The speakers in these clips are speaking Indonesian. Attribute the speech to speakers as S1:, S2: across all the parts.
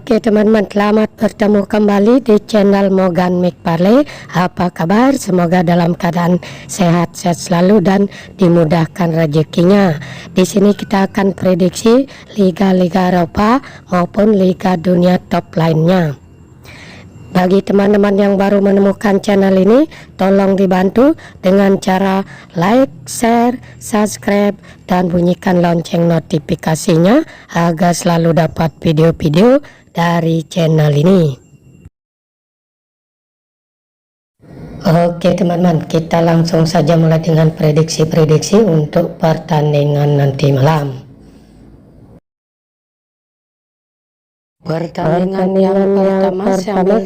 S1: Oke teman-teman, selamat bertemu kembali di channel Morgan McFarley. Apa kabar? Semoga dalam keadaan sehat-sehat selalu dan dimudahkan rezekinya. Di sini kita akan prediksi liga-liga Eropa maupun liga dunia top lainnya. Bagi teman-teman yang baru menemukan channel ini, tolong dibantu dengan cara like, share, subscribe, dan bunyikan lonceng notifikasinya agar selalu dapat video-video dari channel ini. Oke teman-teman, kita langsung saja mulai dengan prediksi-prediksi untuk pertandingan nanti malam. Pertandingan yang pertama sambil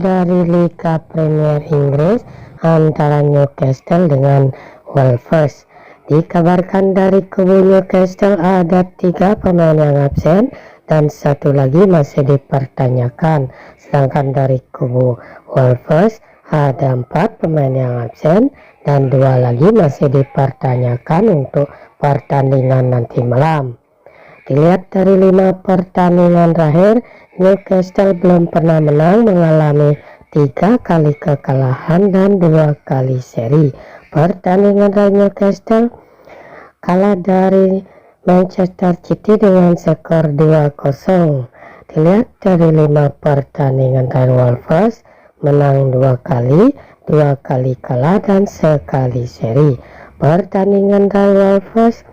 S1: dari Liga Premier Inggris antara Newcastle dengan Wolves. Dikabarkan dari kubu Newcastle ada 3 pemain yang absen dan 1 lagi masih dipertanyakan. Sedangkan dari kubu Wolves ada 4 pemain yang absen dan 2 lagi masih dipertanyakan untuk pertandingan nanti malam. Dilihat dari 5 pertandingan terakhir, Newcastle belum pernah menang, mengalami 3 kali kekalahan dan 2 kali seri. Pertandingan dari Newcastle kalah dari Manchester City dengan skor 2-0. Dilihat dari 5 pertandingan dari Wolves, menang 2 kali, 2 kali kalah dan 1 kali seri. Pertandingan dari Wolves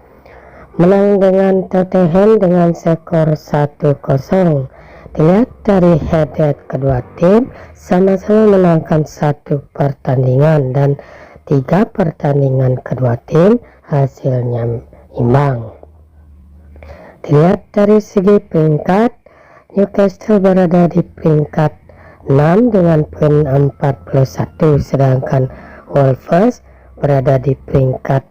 S1: menang dengan Tottenham dengan skor 1-0. Dilihat dari head-to-head kedua tim, sama-sama menangkan 1 pertandingan dan 3 pertandingan kedua tim hasilnya imbang. Dilihat dari segi peringkat, Newcastle berada di peringkat 6 dengan poin 41, sedangkan Wolves berada di peringkat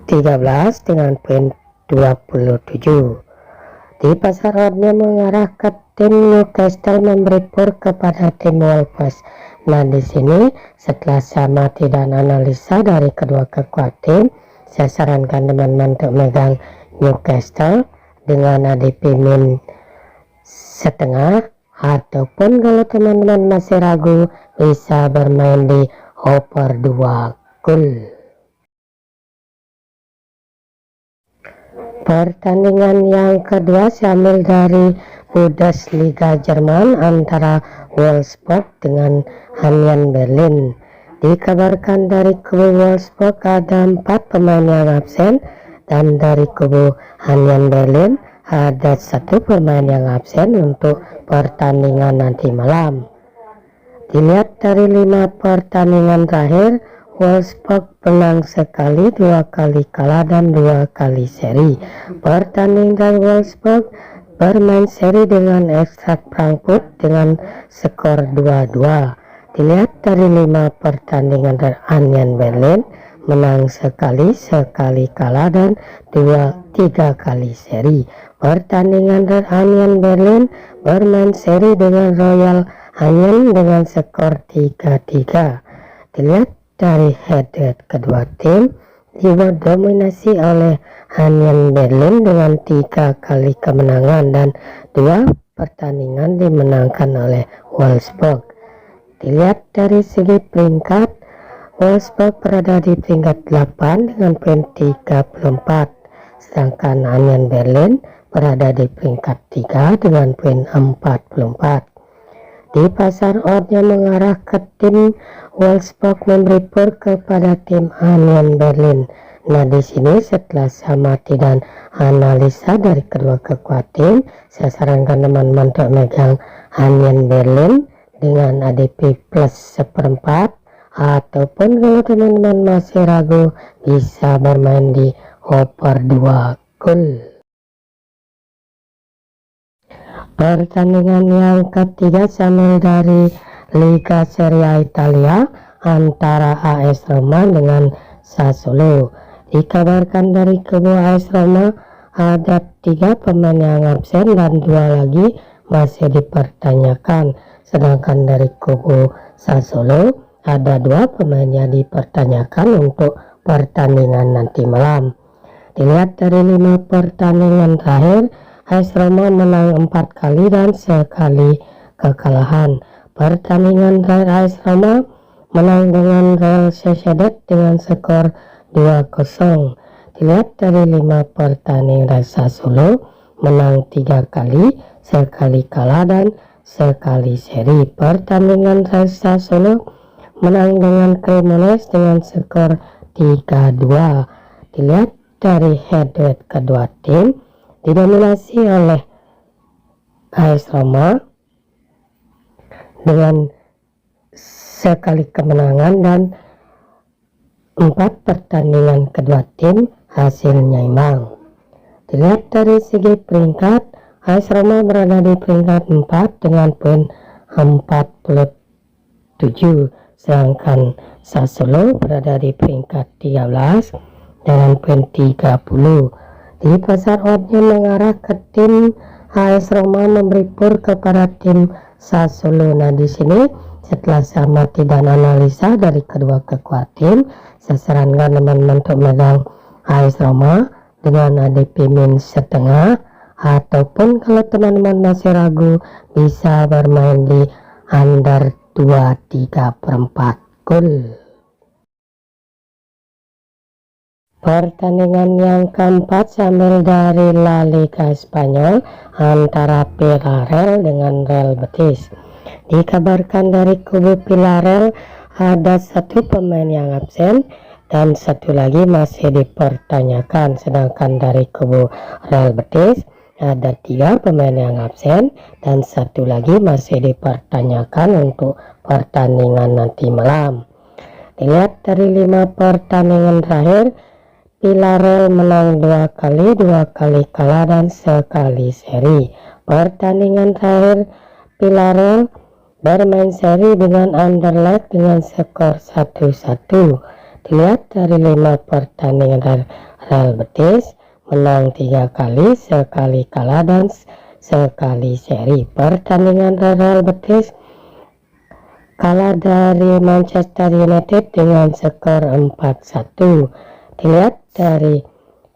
S1: 13 dengan poin 27. Di pasar oddnya mengarah ke tim Newcastle memberi pur kepada tim Wolves. Nah di sini setelah sama tidak analisa dari kedua kekuatan tim, saya sarankan teman-teman untuk megang Newcastle dengan ADP min setengah, ataupun kalau teman-teman masih ragu bisa bermain di over 2 gol. Pertandingan yang kedua sambil dari Bundesliga Jerman antara Wolfsburg dengan Union Berlin. Dikabarkan dari kubu Wolfsburg ada 4 pemain yang absen dan dari kubu Union Berlin ada 1 pemain yang absen untuk pertandingan nanti malam. Dilihat dari 5 pertandingan terakhir, Wolfsburg menang sekali, 2 kali kalah dan 2 kali seri. Pertandingan Wolfsburg bermain seri dengan Eintracht Frankfurt dengan skor 2-2. Dilihat dari 5 pertandingan dari Union Berlin, menang sekali, 1 kali kalah dan 3 kali seri. Pertandingan dari Union Berlin bermain seri dengan Royal Onion dengan skor 3-3. Dilihat dari head-to-head kedua tim, didominasi oleh Union Berlin dengan 3 kali kemenangan dan 2 pertandingan dimenangkan oleh Wolfsburg. Dilihat dari segi peringkat, Wolfsburg berada di peringkat 8 dengan poin 34, sedangkan Union Berlin berada di peringkat 3 dengan poin 44. Di pasar oddnya mengarah ke tim Wolfsburg memberi pur kepada tim Union Berlin. Nah di sini setelah sama dan analisa dari kedua kekuatan tim, saya sarankan teman-teman untuk megang Union Berlin dengan ADP plus 1/4, ataupun kalau teman-teman masih ragu bisa bermain di over 2 gol. Pertandingan yang ketiga sambil dari Liga Serie A Italia antara AS Roma dengan Sassuolo. Dikabarkan dari kubu AS Roma ada 3 pemain yang absen dan 2 lagi masih dipertanyakan. Sedangkan dari kubu Sassuolo ada 2 pemain yang dipertanyakan untuk pertandingan nanti malam. Dilihat dari 5 pertandingan terakhir, AS Roma menang 4 kali dan sekali kekalahan. Pertandingan terakhir AS Roma menang dengan Real Sociedad dengan skor 2-0. Dilihat dari 5 pertandingan, Sassuolo menang 3 kali, sekali kalah dan sekali seri. Pertandingan Sassuolo menang dengan Cremonese dengan skor 3-2. Dilihat dari head-to-head kedua tim, didominasi oleh AS Roma dengan sekali kemenangan dan 4 pertandingan kedua tim hasilnya imbang. Dilihat dari segi peringkat, AS Roma berada di peringkat 4 dengan poin 47, sedangkan Sassuolo berada di peringkat 13 dengan poin 30. Di pasar oddnya mengarah ke tim AS Roma memberi pur kepada tim Sassuolo. Nah, di sini setelah saya amati dan analisa dari kedua kekuatan tim, saya sarankan teman-teman untuk megang AS Roma dengan ADP min setengah, ataupun kalau teman-teman masih ragu bisa bermain di under 2,3/4 gol. Pertandingan yang keempat sambil dari La Liga Spanyol antara Villarreal dengan Real Betis. Dikabarkan dari kubu Villarreal ada 1 pemain yang absen dan 1 lagi masih dipertanyakan, sedangkan dari kubu Real Betis ada 3 pemain yang absen dan 1 lagi masih dipertanyakan untuk pertandingan nanti malam. Dilihat dari 5 pertandingan terakhir, Villarreal menang 2 kali, 2 kali kalah dan sekali seri. Pertandingan terakhir Villarreal bermain seri dengan Anderlecht dengan skor 1-1. Dilihat dari 5 pertandingan Real Betis menang 3 kali, sekali kalah dan sekali seri. Pertandingan Real Betis kalah dari Manchester United dengan skor 4-1. Dilihat dari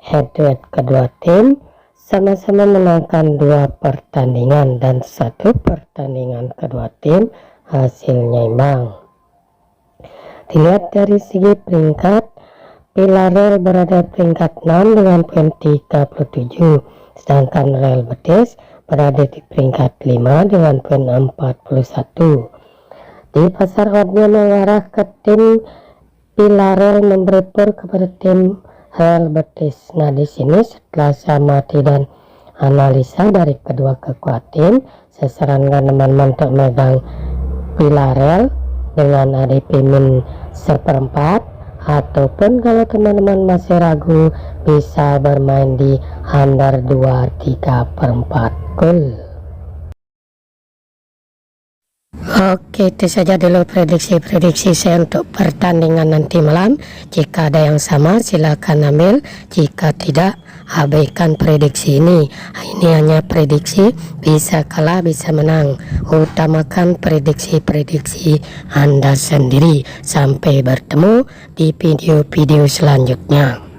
S1: head-to-head kedua tim, sama-sama menangkan 2 pertandingan dan 1 pertandingan kedua tim hasilnya imbang. Dilihat dari segi peringkat, Villarreal berada peringkat 6 dengan poin 37, sedangkan Real Betis berada di peringkat 5 dengan poin 41. Di pasar oddnya mengarah ke tim Villarreal memberi pur kepada tim Real Betis. Nah, di sini setelah saya amati dan analisa dari kedua kekuatan tim, saya sarankan teman-teman untuk megang Villarreal dengan ADP min 1/4, ataupun kalau teman-teman masih ragu bisa bermain di under 2,3/4 gol. Oke, itu saja dulu prediksi saya untuk pertandingan nanti malam. Jika ada yang sama silakan ambil, jika tidak abaikan prediksi ini. Ini hanya prediksi, bisa kalah bisa menang. Utamakan prediksi Anda sendiri. Sampai bertemu di video-video selanjutnya.